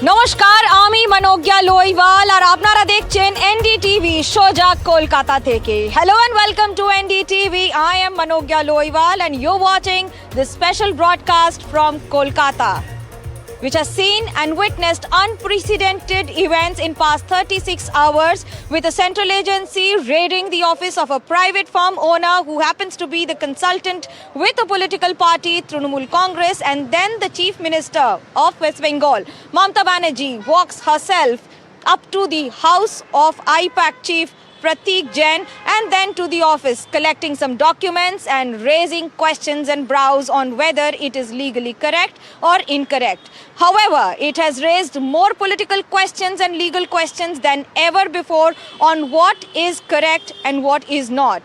নমস্কার, আমি মনোজ্ঞা লোইওয়াল আর আপনারা দেখছেন এনডিটিভি সোজা কলকাতা থেকে। Hello and welcome to NDTV. I am Manogya Loiwal and you're watching this special broadcast from Kolkata, which has seen and witnessed unprecedented events in past 36 hours, with a central agency raiding the office of a private firm owner who happens to be the consultant with a political party, Trinamool Congress, and then the Chief Minister of West Bengal, Mamata Banerjee, walks herself up to the house of IPAC Chief Pratik Jain and then to the office, collecting some documents and raising questions and brows on whether it is legally correct or incorrect. However, it has raised more political questions and legal questions than ever before on what is correct and what is not.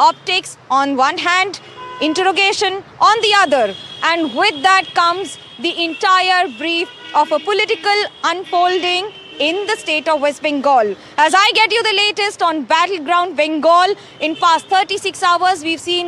Optics on one hand, interrogation on the other, and with that comes the entire brief of a political unfolding in the state of West Bengal. As I get you the latest on Battleground Bengal, in past 36 hours we've seen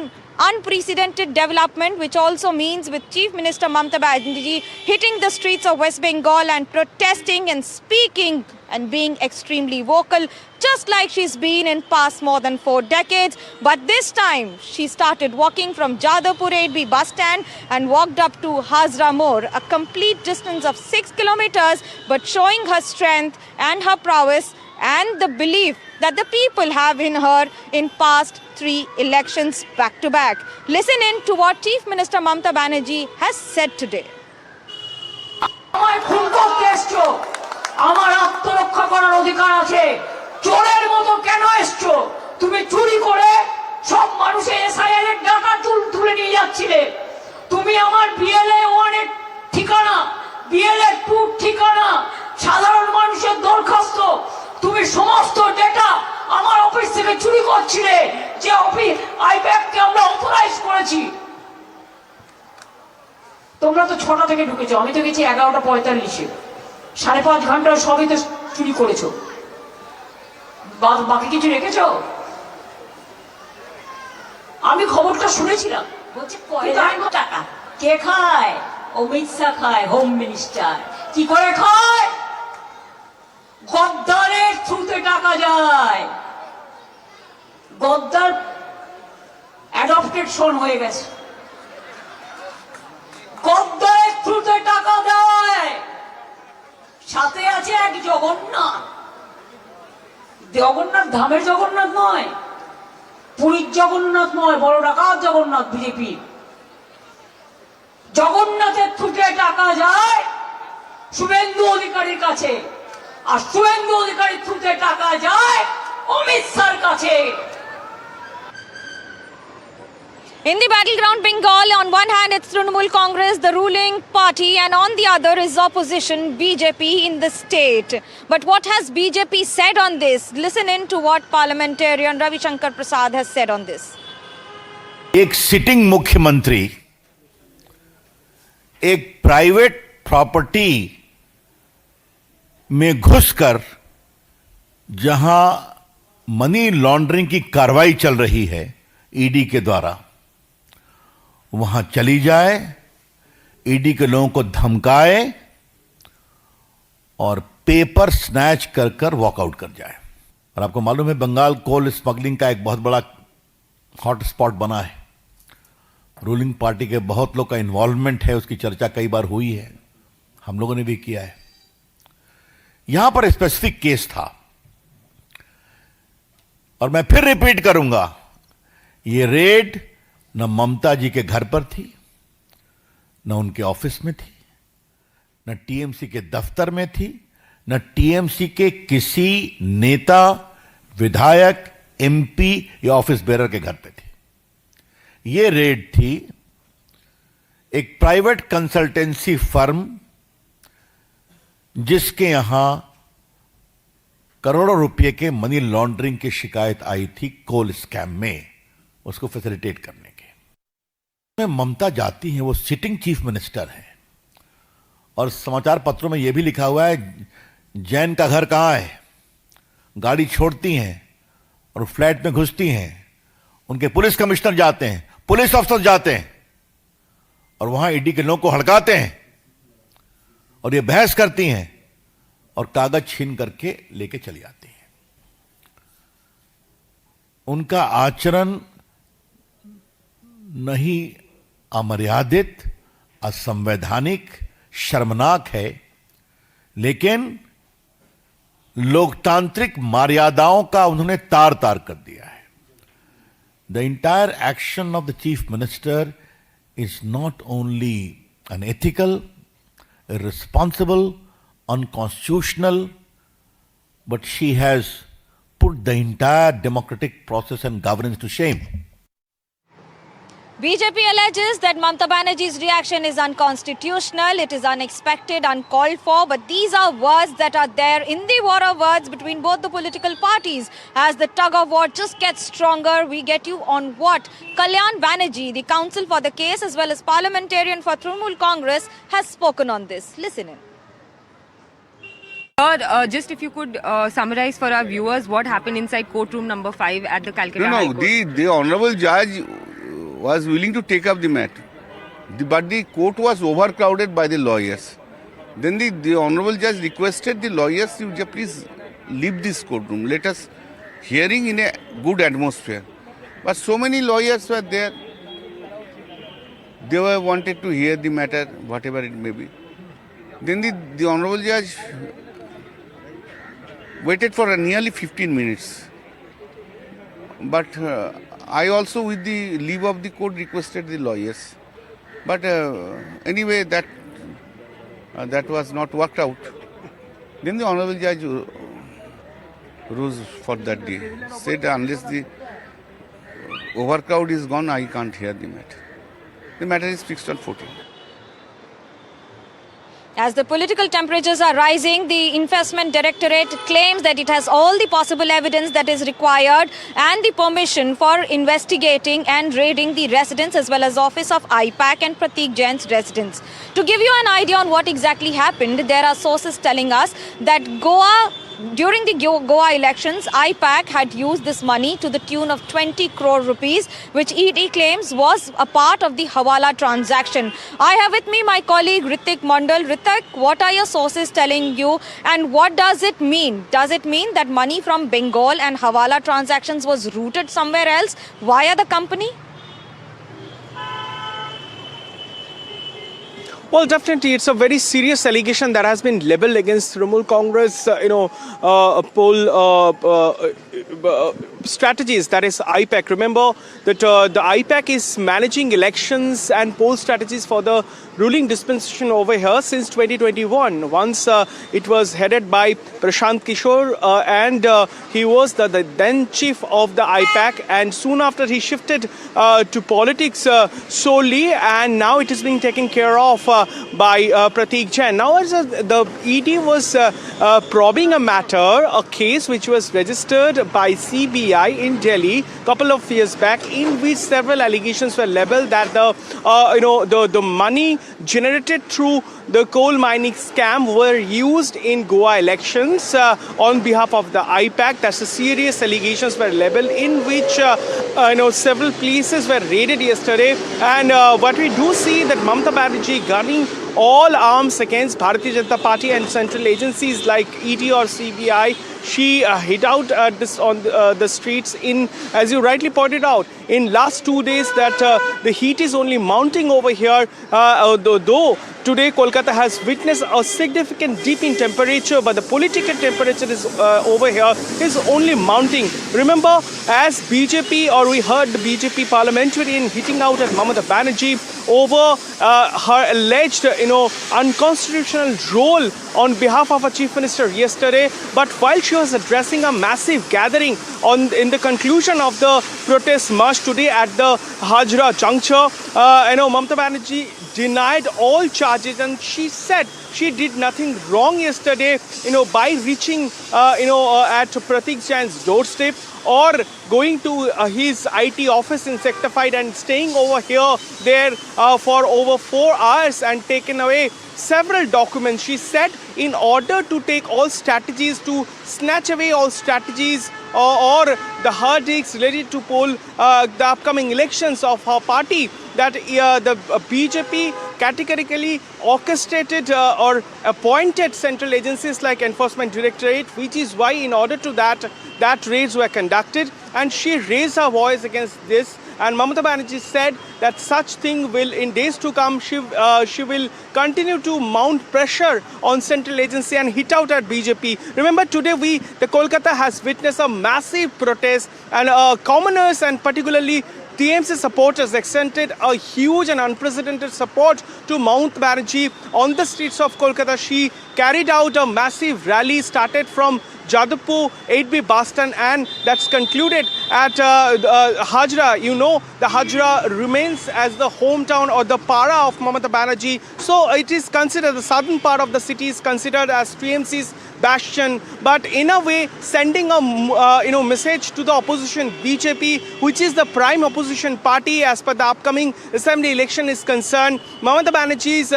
unprecedented development, which also means with Chief Minister Mamata Banerjee hitting the streets of West Bengal and protesting and speaking and being extremely vocal, just like she's been in past more than 4 decades. But this time she started walking from Jadavpur 8B bus stand and walked up to Hazra More, a complete distance of 6 kilometers, but showing her strength and her prowess and the belief that the people have in her in past 3 elections back to back. Listen in to what Chief Minister Mamata Banerjee has said today. আমায় খুন করতে এসছো, আমার আত্মরক্ষা করার অধিকার আছে। চোরের মতো কেন এসছো? তুমি চুরি করে সব মানুষের এসআইআর এর টাকা তুলে নিয়ে যাচ্ছিলে। তুমি আমার বিএলএ 1 এর ঠিকানা, বিএলএ 2 ঠিকানা, সাধারণ মানুষের দরখাস্ত, তুমি সমস্ত ডেটা আমার অফিস থেকে চুরি করছিলে, যে অফিস আইপ্যাক কে আমরা অথরাইজ করেছি। তোমরা তো 6টা থেকে ঢুকেছো, আমি তো গেছি 11:45-এ, 5.5 ঘন্টা সবই তো চুরি করেছো। বাকি কিছু রেখেছো? আমি খবরটা শুনেছিলাম, বলছে টাকা কে খায়? অমিত শাহ খায়, হোম মিনিস্টার। কি করে খায়? গদ্দারের থ্রুতে টাকা যায়। গদ্দার অ্যাডপ্টেড সন হয়ে গেছে, গদ্দারের থ্রুতে টাকা দেয়। সাথে আছে এক জগন্নাথ, জগন্নাথ ধামের জগন্নাথ নয়, পুরীর জগন্নাথ নয়, বড় ডাকাত জগন্নাথ বিজেপি। জগন্নাথের থ্রুতে টাকা যায় শুভেন্দু অধিকারীর কাছে, আর শুভেন্দু অধিকারীর থ্রুতে টাকা যায় অমিত শাহর কাছে। In the Battleground Bengal, on one hand it's Trinamool Congress, the ruling party, and on the other is opposition BJP in the state. But what has BJP said on this? Listen in to what parliamentarian Ravi Shankar Prasad has said on this. एक sitting मुख्यमंत्री एक private property में घुसकर जहां money laundering की कार्रवाई चल रही है ईडी के द्वारा, वहां चली जाए, ईडी के लोगों को धमकाए और पेपर स्नैच कर कर वॉकआउट कर जाए। और आपको मालूम है बंगाल कोल स्मगलिंग का एक बहुत बड़ा हॉट स्पॉट बना है, रूलिंग पार्टी के बहुत लोग का इन्वॉल्वमेंट है, उसकी चर्चा कई बार हुई है, हम लोगों ने भी किया है। यहां पर स्पेसिफिक केस था, और मैं फिर रिपीट करूंगा, ये रेड न ममता जी के घर पर थी, न उनके ऑफिस में थी, न टीएमसी के दफ्तर में थी, न टीएमसी के किसी नेता, विधायक, एमपी या ऑफिस बेरर के घर पे थी। ये रेड थी एक प्राइवेट कंसल्टेंसी फर्म जिसके यहां करोड़ों रुपए के मनी लॉन्ड्रिंग की शिकायत आई थी कोल स्कैम में, उसको फैसिलिटेट करने के। ममता जाती हैं, वो सिटिंग चीफ मिनिस्टर हैं, और समाचार पत्रों में यह भी लिखा हुआ है जैन का घर कहां है, गाड़ी छोड़ती हैं और फ्लैट में घुसती हैं, उनके पुलिस कमिश्नर जाते हैं, पुलिस अफसर जाते हैं और वहां ईडी के लोगों को हड़काते हैं और ये बहस करती हैं और कागज छीन करके लेके चली आती हैं। उनका आचरण नहीं अमर्यादित, असंवैधानिक, शर्मनाक है, लेकिन लोकतांत्रिक मर्यादाओं का उन्होंने तार तार कर दिया है। The entire action of the chief minister is not only unethical, irresponsible, unconstitutional, but she has put the entire democratic process and governance to shame. BJP alleges that Mamata Banerjee's reaction is unconstitutional, it is unexpected, uncalled for, but these are words that are there in the war of words between both the political parties. As the tug of war just gets stronger, we get you on what Kalyan Banerjee, the counsel for the case as well as parliamentarian for Trinamool Congress, has spoken on this. Listen in. Just if you could summarize for our viewers what happened inside courtroom number 5 at the Calcutta High Court. The honorable judge was willing to take up the matter, but the court was overcrowded by the lawyers. Then the honorable judge requested the lawyers to please leave this courtroom. Let us hearing in a good atmosphere. But so many lawyers were there. They were wanted to hear the matter, whatever it may be. Then the honorable judge waited for nearly 15 minutes. But I also, with the leave of the court, requested the lawyers. But anyway, that was not worked out. Then the honorable judge rose for that day. Said unless the overcrowd is gone, I can't hear the matter. The matter is fixed on 14. As the political temperatures are rising, the Investment Directorate claims that it has all the possible evidence that is required and the permission for investigating and raiding the residence as well as office of IPAC and Pratik Jain's residence. To give you an idea on what exactly happened, there are sources telling us that during the Goa elections, IPAC had used this money to the tune of 20 crore rupees, which ED claims was a part of the Hawala transaction. I have with me my colleague Ritik Mandal. Ritik, what are your sources telling you and what does it mean? Does it mean that money from Bengal and Hawala transactions was routed somewhere else via the company? Well, definitely, it's a very serious allegation that has been leveled against Trinamool Congress, poll strategies, that is IPAC. Remember that the IPAC is managing elections and poll strategies for the ruling dispensation over here since 2021. Once it was headed by Prashant Kishore and he was the then chief of the IPAC, and soon after he shifted to politics solely, and now it is being taken care of by Pratik Jain. Now as the ED was probing a case which was registered by CBI in Delhi a couple of years back, in which several allegations were leveled that the money generated through the coal mining scam were used in Goa elections on behalf of the IPAC. That's a serious allegations were leveled, in which several places were raided yesterday. And what we do see that Mamata Banerjee gunning all arms against Bharatiya Janata Party and central agencies like ED or CBI. She hit out on the streets in, as you rightly pointed out, in last 2 days that the heat is only mounting over here, though today Kolkata has witnessed a significant dip in temperature, but the political temperature is over here is only mounting. Remember, as BJP, or we heard the BJP parliamentarian hitting out at Mamata Banerjee over her alleged unconstitutional role on behalf of a chief minister yesterday. But while she was addressing a massive gathering in the conclusion of the protest march today at the Hajra juncture, Mamata Banerjee denied all charges, and she said she did nothing wrong yesterday, by reaching, at Pratik Jain's doorstep or going to his IT office in Sector 5 and staying over there for over 4 hours and taken away several documents. She said in order to take all strategies to snatch away all strategies or the hardship related to poll the upcoming elections of her party, that the BJP categorically orchestrated or appointed central agencies like Enforcement Directorate, which is why in order to that raids were conducted, and she raised her voice against this. And Mamata Banerjee said that such thing will, in days to come, she will continue to mount pressure on central agency and hit out at BJP. Remember, today the Kolkata has witnessed a massive protest, and commoners and particularly TMC supporters extended a huge and unprecedented support to Mamata Banerjee on the streets of Kolkata. She carried out a massive rally, started from Jadavpur 8B bus stand, and that's concluded at Hajra. You know, the Hajra remains as the hometown or the para of Mamata Banerjee. So it is considered, the southern part of the city is considered as TMC's bastion, but in a way sending a message to the opposition BJP, which is the prime opposition party as per the upcoming assembly election is concerned. Mamata Banerjee is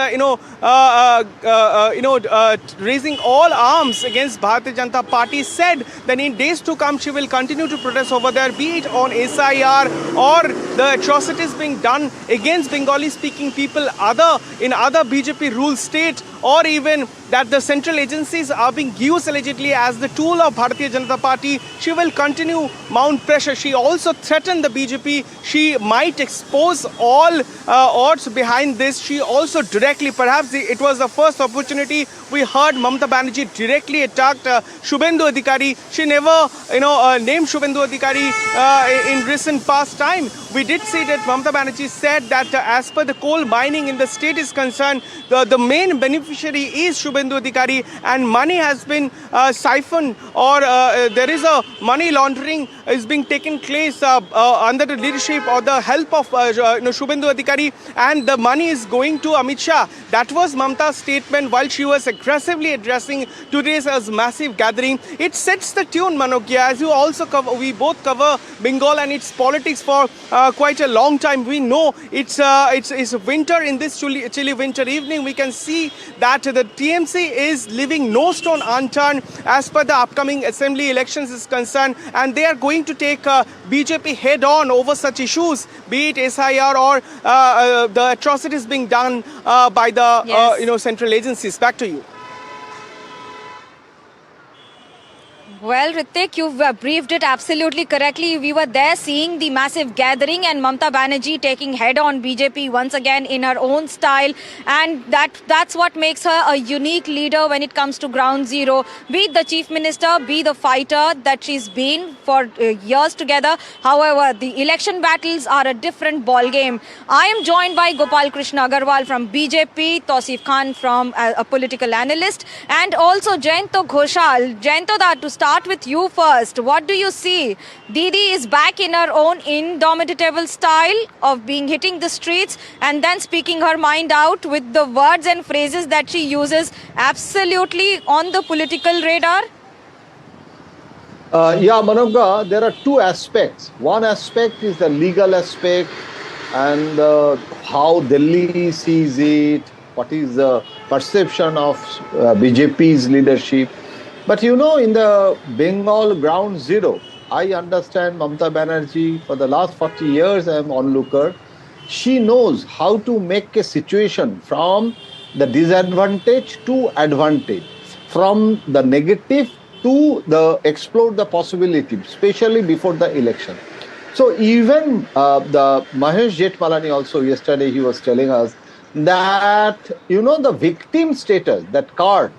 raising all arms against Bharatiya Janata Party, said that in days to come she will continue to protest over there, be it on SIR or the atrocities being done against Bengali speaking people in other BJP ruled state, or even that the central agencies are being used allegedly as the tool of Bharatiya Janata Party. She will continue mount pressure. She also threatened the BJP. She might expose all odds behind this. She also directly, perhaps it was the first opportunity we heard Mamata Banerjee directly attacked Shubhendu Adhikari. She never named Shubhendu Adhikari in recent past time. We did see that Mamata Banerjee said that as per the coal mining in the state is concerned, the main beneficiary is Shubhendu Adhikari, and money has been siphoned, or there is a money laundering is being taken place under the leadership or the help of Shubhendu Adhikari, and the money is going to Amit Shah. That was Mamata's statement while she was aggressively addressing today's massive gathering. It sets the tune, Manogya. As you also cover, we both cover Bengal and its politics for quite a long time. We know it's winter. In this chilly winter evening, we can see that the TMC is leaving no stone unturned as per the upcoming assembly elections is concerned, and they are going to take BJP head on over such issues, be it SIR or the atrocities being done by the central agencies. Back to you. Well, Ritik, you've briefed it absolutely correctly. We were there seeing the massive gathering and Mamata Banerjee taking head on BJP once again in her own style. And that's what makes her a unique leader when it comes to ground zero. Be it the chief minister, be the fighter that she's been for years together. However, the election battles are a different ballgame. I am joined by Gopal Krishna Agarwal from BJP, Tausif Khan from a political analyst, and also Jayanto Ghoshal. Jayanto, to start with you first. What do you see? Didi is back in her own indomitable style of hitting the streets and then speaking her mind out with the words and phrases that she uses absolutely on the political radar. Manoga, there are two aspects. One aspect is the legal aspect and how Delhi sees it, what is the perception of BJP's leadership. But in the Bengal ground zero, I understand Mamata Banerjee, for the last 40 years I am onlooker. She knows how to make a situation from the disadvantage to advantage, from the negative to the explore the possibility, especially before the election. So even the Mahesh Jethmalani also yesterday, he was telling us that, the victim status, that card,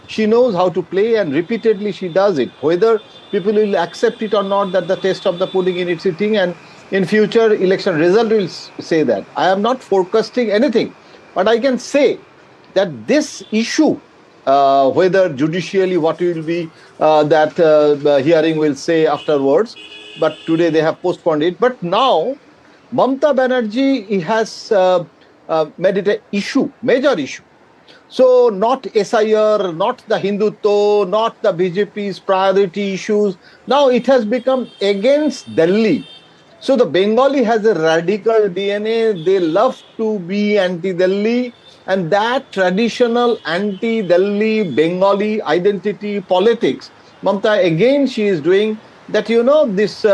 she knows how to play, and repeatedly she does it. Whether people will accept it or not, that the test of the pudding in its sitting, and in future election result will say that. I am not forecasting anything, but I can say that this issue, whether judicially what will be that hearing will say afterwards, but today they have postponed it. But now Mamata Banerjee has made it an issue, major issue. So not SIR, not the Hindutva, not the BJP's priority issues. Now it has become against Delhi. So the Bengali has a radical DNA. They love to be anti-Delhi. And that traditional anti-Delhi Bengali identity politics, Mamata, again, she is doing that, this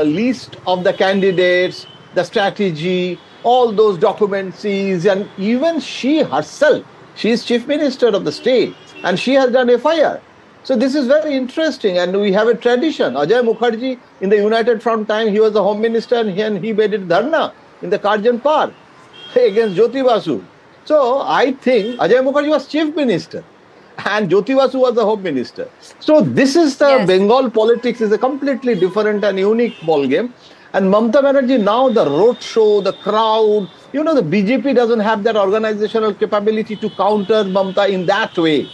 list of the candidates, the strategy, all those documents seized, and even she herself, she is chief minister of the state, and she has done FIR. So this is very interesting, and we have a tradition. Ajay Mukherjee, in the United Front time, he was the home minister, and he made it dharna in the Karjan Park against Jyoti Basu. So I think Ajay Mukherjee was chief minister, and Jyoti Basu was the home minister. So this is the Yes. Bengal politics is a completely different and unique ball game. And Mamata Banerjee, now the road show, the crowd, the BJP doesn't have that organizational capability to counter Mamata in that way.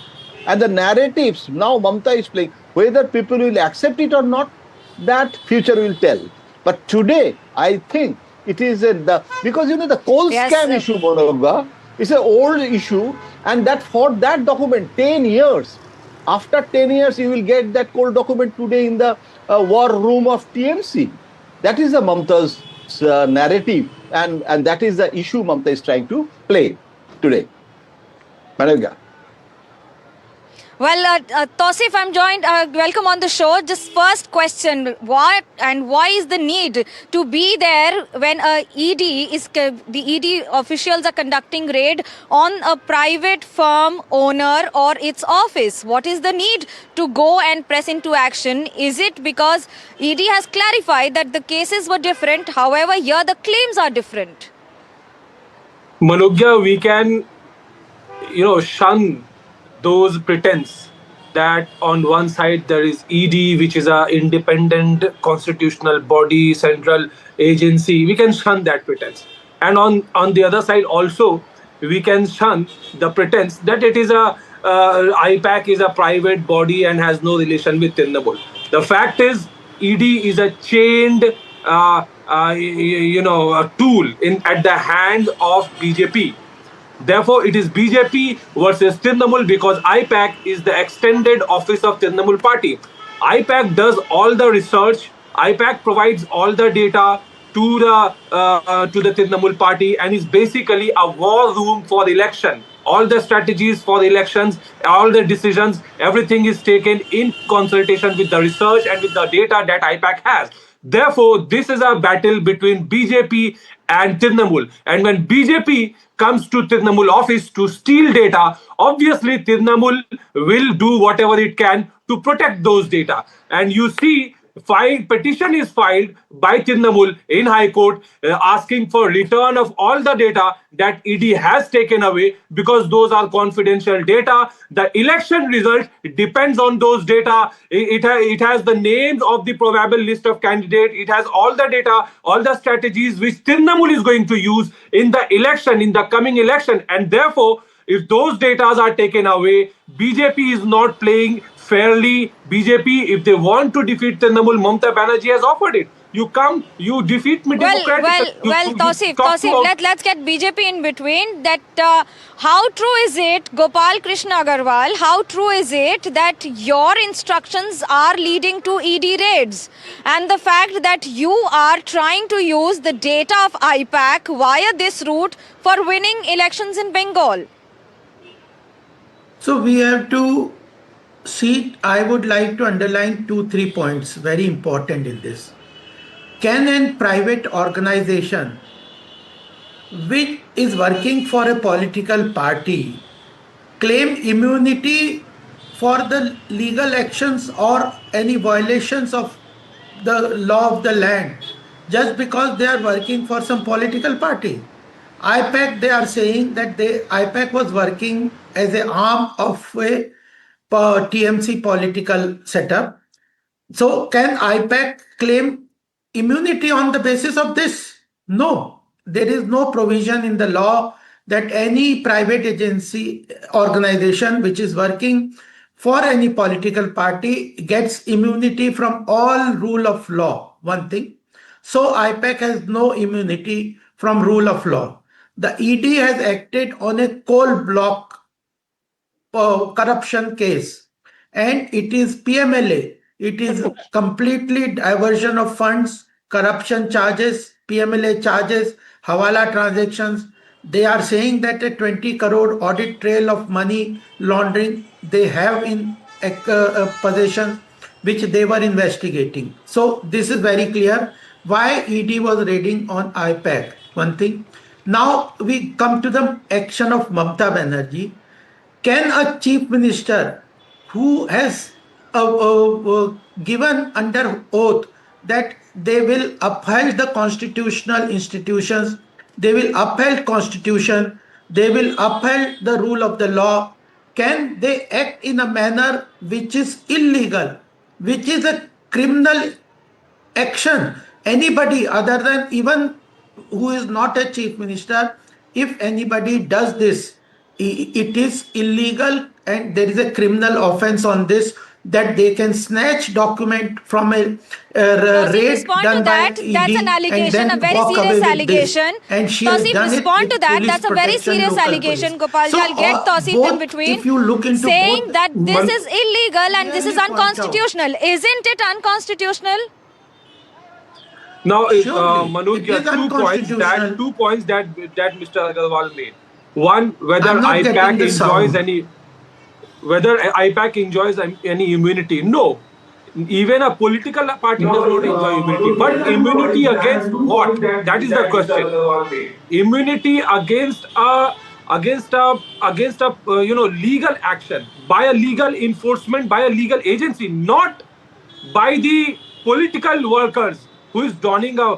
And the narratives now Mamata is playing, whether people will accept it or not, that future will tell. But today, I think it is because the coal Yes, scam sir. issue, Monogba, is an old issue, and that for that document, 10 years, after 10 years, you will get that coal document today in the war room of TMC. That is the Mamata's narrative, and that is the issue Mamata is trying to play today. Manavga. Well, Tausif, I'm joined. Welcome on the show. Just first question: why is the need to be there when the ED officials are conducting raid on a private firm owner or its office? What is the need to go and press into action? Is it because ED has clarified that the cases were different? However, here the claims are different. Manogya, we can, shun those pretense that on one side there is ED, which is a independent constitutional body, central agency. We can shun that pretense. And on the other side also, we can shun the pretense that it is IPAC is a private body and has no relation with Trinamool. The fact is, ED is a chained, a tool at the hand of BJP. Therefore, it is BJP versus Trinamool because IPAC is the extended office of Trinamool party. IPAC does all the research. IPAC provides all the data to the Trinamool party and is basically a war room for election. All the strategies for elections, all the decisions, everything is taken in consultation with the research and with the data that IPAC has. Therefore, this is a battle between BJP and Trinamool. And when BJP comes to Trinamool office to steal data, obviously Trinamool will do whatever it can to protect those data. And you see, petition is filed by Trinamool in High Court asking for return of all the data that ED has taken away because those are confidential data. The election result depends on those data. It has the names of the probable list of candidates. It has all the data, all the strategies which Trinamool is going to use in the election, in the coming election. And therefore, if those data are taken away, BJP is not playing fairly. BJP, if they want to defeat Trinamool, Mamata Banerjee has offered it. You come, you defeat me democratically. Tausif, let's get BJP in between. That how true is it, Gopal Krishna Agarwal? How true is it that your instructions are leading to ED raids, and the fact that you are trying to use the data of IPAC via this route for winning elections in Bengal? So we have to see, I would like to underline 2-3 points, very important in this. Can a private organization which is working for a political party claim immunity for the legal actions or any violations of the law of the land just because they are working for some political party? IPAC, they are saying that IPAC was working as an arm of a TMC political setup. So can IPAC claim immunity on the basis of this? No, there is no provision in the law that any private agency organization which is working for any political party gets immunity from all rule of law. One thing. So IPAC has no immunity from rule of law. The ED has acted on a coal block corruption case, and it is PMLA. It is completely diversion of funds, corruption charges, PMLA charges, Hawala transactions. They are saying that a 20 crore audit trail of money laundering they have in possession, which they were investigating. So this is very clear why ED was raiding on IPAC. one thing. Now we come to the action of Mamata Banerjee. Can a chief minister who has given under oath that they will uphold the constitutional institutions, they will uphold constitution, they will uphold the rule of the law, can they act in a manner which is illegal, which is a criminal action? Anybody other than even who is not a chief minister, if anybody does this, it is illegal and there is a criminal offense on this, that they can snatch document from a raid respond done to that. by ED That's an and allegation, then a very walk away serious with allegation. this. And she has Tausif, done it respond with to that. police That's a very protection, serious local allegation, police. Gopal. So, I'll get Tausif in both, between, if you look into saying both, that this one- is illegal and this is Clearly point out. unconstitutional. Isn't it unconstitutional? Now, Surely, Manoj, it is unconstitutional. two points that Mr. Agarwal made. One, whether I'm not getting IPAC the enjoys sound. whether IPAC enjoys any immunity. No, even a political party does not enjoy immunity. But immunity against what? That is the question. Immunity against a legal action by a legal enforcement, by a legal agency, not by the political workers who is donning a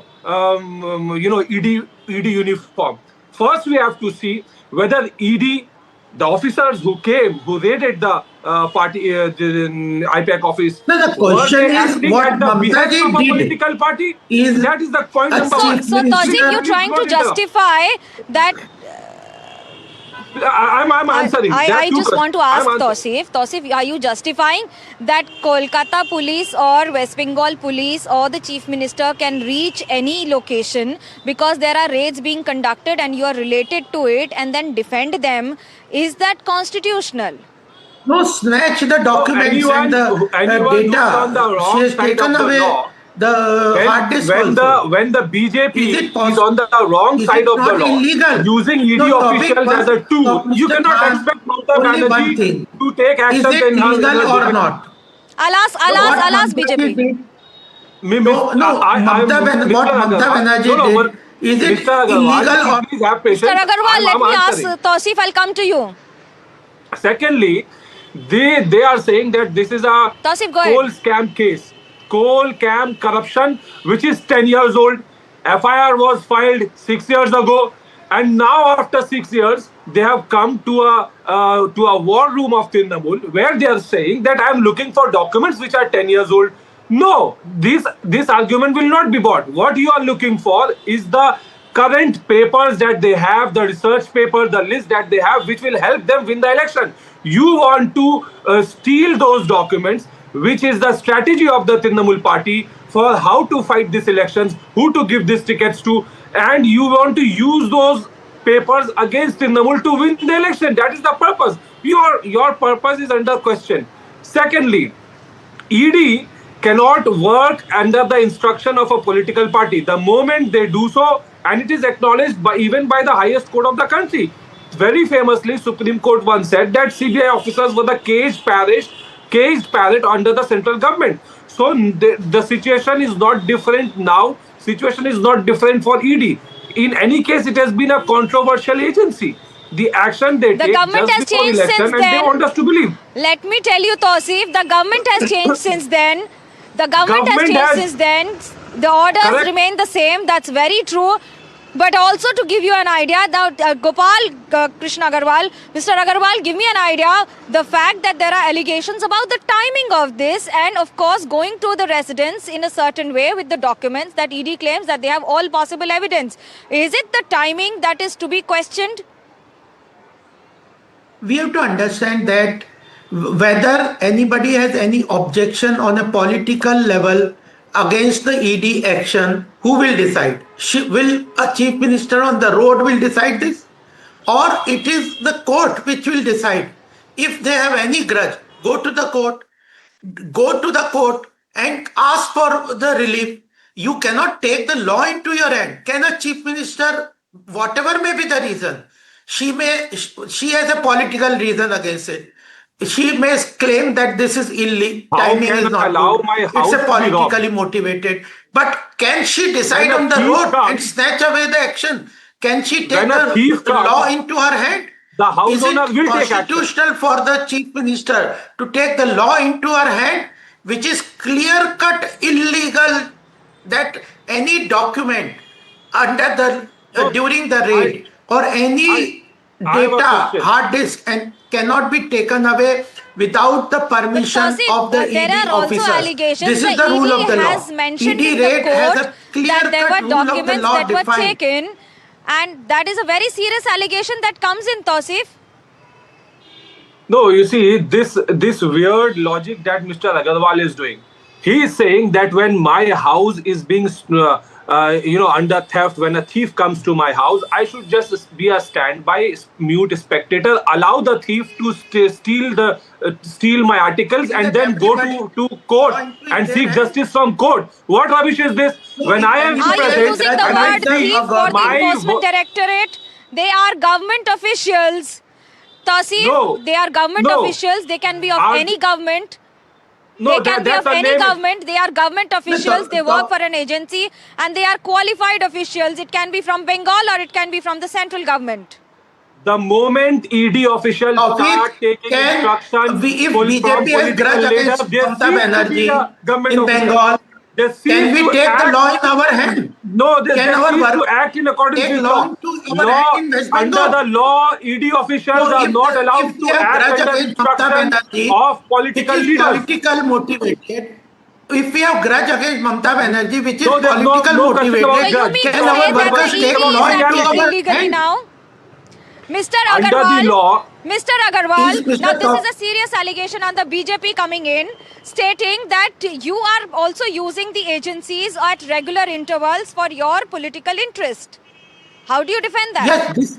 ED uniform. First, we have to see whether ED, the officers who came, who raided the the IPAC office, No, the were question they is acting what at the behest Mamata of a ji did political party? is That is the point a number chief one. So, minister Tausif, you're trying to justify that. I'm answering. There are I two just want to questions. ask I'm answering. Tausif, are you justifying that Kolkata police or West Bengal police or the chief minister can reach any location because there are raids being conducted and you are related to it and then defend them? Is that constitutional? No, snatch the documents anyone and the who's on the data. wrong She has side taken of the away law, the hard disk also. when the BJP Is it is on the wrong is side it of the not law, illegal? using ED No, topic officials was as a tool, of you Mr. cannot Khan, expect Mamata only one Banerjee thing. to take Is actions it in her legal or defense. not? I'll ask Mamata BJP. did- Me- No, no, I- I'm- what Mr. Mamata Agarwal- Banerjee no, did, but is it Mr. Agarwal, illegal or please have patience. Mr. Agarwal, let I'm me answering. ask Tausif, I'll come to you. Secondly, they are saying that this is a Tausif, go ahead. coal scam case, coal cam corruption, which is 10 years old. FIR was filed 6 years ago, and now after 6 years, they have come to a war room of Trinamool where they are saying that I am looking for documents which are 10 years old. No, this argument will not be bought. What you are looking for is the current papers that they have, the research paper, the list that they have, which will help them win the election. You want to steal those documents, which is the strategy of the Trinamool party for how to fight these elections, who to give these tickets to, and you want to use those papers against Trinamool to win the election. That is the purpose. Your purpose is under question. Secondly, ED cannot work under the instruction of a political party. The moment they do so, and it is acknowledged even by the highest court of the country. Very famously, Supreme Court once said that CBI officers were the caged parrot under the central government. So the situation is not different now. Situation is not different for ED. In any case, it has been a controversial agency. The action they The take government just has before changed election, since and they then. want us to believe. Let me tell you, Tausif, the government has changed since then. The government has Government changed has- since then. The orders Correct. remain the same. That's very true. But also to give you an idea, Gopal Krishna Agarwal, Mr. Agarwal, give me an idea. The fact that there are allegations about the timing of this, and of course going to the residents in a certain way with the documents that ED claims that they have all possible evidence. Is it the timing that is to be questioned? we have to understand that whether anybody has any objection on a political level against the ED action, who will decide? Will a chief minister on the road will decide this? Or it is the court which will decide? If they have any grudge, go to the court and ask for the relief. You cannot take the law into your hand. Can a chief minister, whatever may be the reason, she has a political reason against it. She may claim that this is illegal. How Timing can is I not allow good. my It's house a to be robbed? politically motivated. But can she decide When a on the thief road comes- and snatch away the action? Can she take When a thief the comes, law into her hand? the house Is owner it will take action. constitutional for the chief minister to take the law into her hand, which is clear-cut illegal, that any document under the No, during the raid or any I have a data question. hard disk and cannot be taken away without the permission Tausif, of the there ED are also officers. allegations This the is the rule ED of the law. has mentioned ED in the raid has court a clear-cut that there were rule of the documents law that were defined. taken, and that is a very serious allegation that comes in, Tausif. No, you see, this weird logic that Mr. Agarwal is doing. He is saying that when my house is being, under theft, when a thief comes to my house, I should just be a standby, mute spectator, allow the thief to steal my articles, and then go to court and seek justice from court. What rubbish is this? When I am Are you present using the and I word see thief for the my enforcement directorate? They are government officials. Tausif, No. they are government No. officials. They can be of Are- any government. No, They can be that's of a any name. government. They are government officials. They work for an agency and they are qualified officials. It can be from Bengal or it can be from the central government. The moment ED officials Taufeeq, start taking instructions if from BJP has political grudge leaders, against there Mamata seems to be Banerjee a government in official. Bengal, They seem can we to take the act- law in our hand? No, they Can our seem to work act in accordance take with law law. into our hand in West Bengal? Under the law, ED officials So are if not the- allowed if to we have act grudge under against Mamata instructions Banerjee, of political which is leaders. political motivated, if we have grudge against Mamata Banerjee, which is No, there's political no question motivated, about So you grudge. mean to can say our that workers the take ED law is into acting our illegally hand? now? Mr. Under the Agarwal, law- Mr. Agarwal, Is Mr. now this Tauf- is a serious allegation on the BJP coming in, stating that you are also using the agencies at regular intervals for your political interest. How do you defend that? Yes,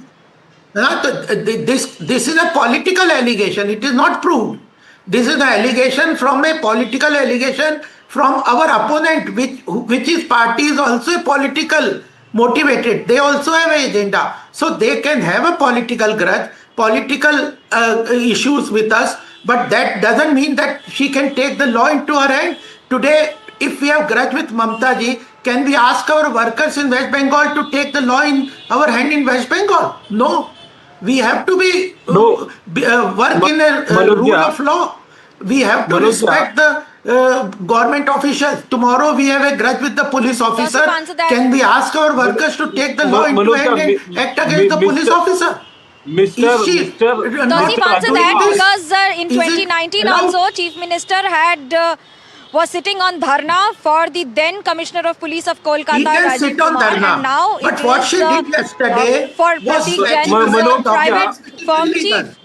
this is a political allegation. It is not proved. This is an allegation from a political allegation from our opponent, which is party is also a political motivated. They also have an agenda, so they can have a political grudge, political issues with us. But that doesn't mean that she can take the law into her hand. Today, if we have grudge with Mamta ji, can we ask our workers in West Bengal to take the law in our hand in West Bengal? No. We have to be No. work in a Manoj rule ji, of law. We have to Manoj ji, respect the government officials. Tomorrow we have a grudge with the police officer. answer that. Can we ask our workers to take the law into Manoj hand ji, and act against the police Mr. officer? Mr. Is she Mr. not Tausif, answer doing that this? because in Is it 2019 allowed? also Chief Minister had was sitting on dharna for the then Commissioner of Police of Kolkata, He can Rajiv sit on Kumar, dharna. and now But it what is she did yesterday for was Pratik sweating Jain, who is Manoj a private ji, firm illegal. chief.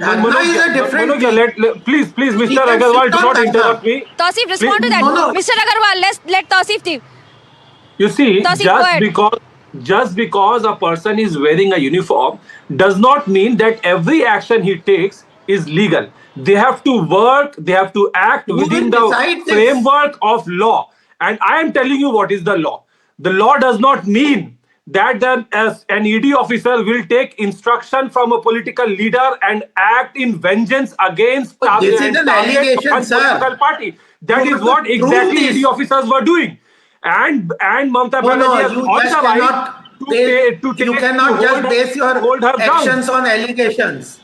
Dharna is a different Manoj, thing. please, He Mr. can Agarwal, sit do on not dharna. interrupt me. Tausif, respond to Please. that. No, no. Mr. Agarwal, let Tausif deal. You see, Tausif, go ahead. just because a person is wearing a uniform does not mean that every action he takes is legal. They have to work, they have to act Who within will the decide this? framework of law. And I am telling you what is the law. The law does not mean that as an ED officer will take instruction from a political leader and act in vengeance against But this is an target allegation, one sir. political party. That You is have what to prove exactly this. ED officers were doing. And Mamata No, Banerjee has you all just the right cannot. to You cannot just base your hold her down. actions on allegations.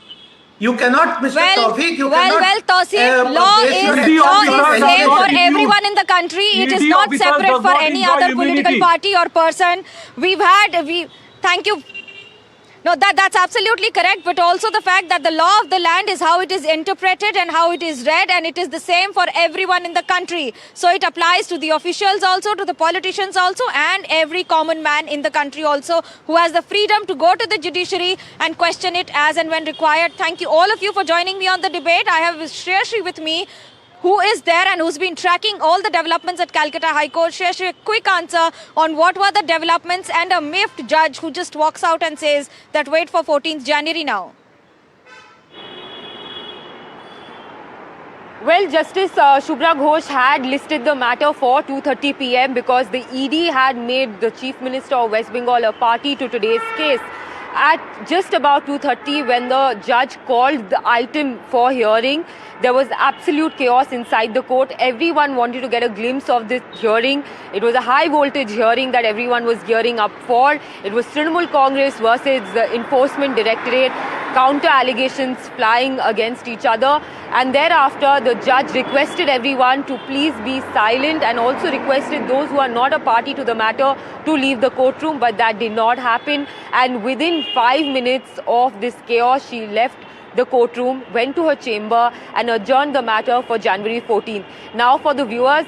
You cannot, Mr. Taufeeq, you cannot. Tausif, law base your is actions on same allegations. for immunity. everyone in the country. It is ED not officers separate does for not any enjoy other political immunity. party or person. Thank you. No, that's absolutely correct. But also the fact that the law of the land is how it is interpreted and how it is read, and it is the same for everyone in the country. So it applies to the officials also, to the politicians also, and every common man in the country also, who has the freedom to go to the judiciary and question it as and when required. Thank you all of you for joining me on the debate. I have Shreyashri with me, who is there and who's been tracking all the developments at Calcutta High Court. Shreyashri, a quick answer on what were the developments, and a miffed judge who just walks out and says that wait for 14th January now. Well, Justice Shubhra Ghosh had listed the matter for 2:30 p.m. because the ED had made the Chief Minister of West Bengal a party to today's case. At just about 2:30, when the judge called the item for hearing, there was absolute chaos inside the court. Everyone wanted to get a glimpse of this hearing. It was a high voltage hearing that everyone was gearing up for. It was Trinamool Congress versus the Enforcement Directorate, counter allegations flying against each other. And thereafter, the judge requested everyone to please be silent and also requested those who are not a party to the matter to leave the courtroom, but that did not happen. And within 5 minutes of this chaos, she left the courtroom, went to her chamber and adjourned the matter for January 14th. Now for the viewers,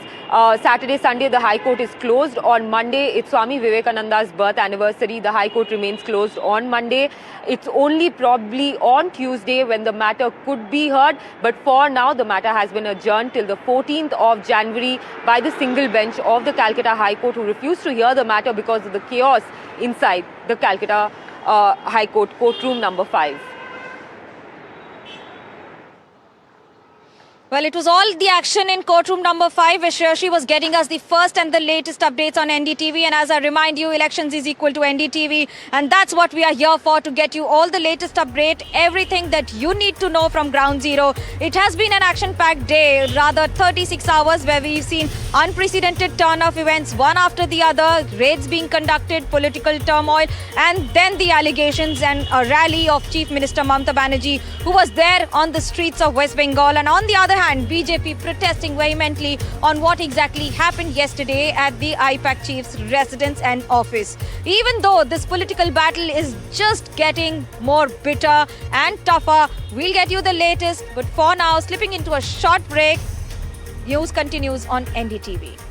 Saturday, Sunday, the High Court is closed. On Monday, it's Swami Vivekananda's birth anniversary. The High Court remains closed on Monday. It's only probably on Tuesday when the matter could be heard. But for now, the matter has been adjourned till the 14th of January by the single bench of the Calcutta High Court, who refused to hear the matter because of the chaos inside the Calcutta High Court courtroom number 5. Well, it was all the action in courtroom number 5, where Shreyashi was getting us the first and the latest updates on NDTV. And as I remind you, elections is equal to NDTV. And that's what we are here for, to get you all the latest update, everything that you need to know from ground zero. It has been an action-packed day, rather 36 hours, where we've seen unprecedented turn of events, one after the other, raids being conducted, political turmoil, and then the allegations and a rally of Chief Minister Mamata Banerjee, who was there on the streets of West Bengal. And on the other hand, BJP protesting vehemently on what exactly happened yesterday at the IPAC chief's residence and office. Even though this political battle is just getting more bitter and tougher, we'll get you the latest. But for now, slipping into a short break, news continues on NDTV.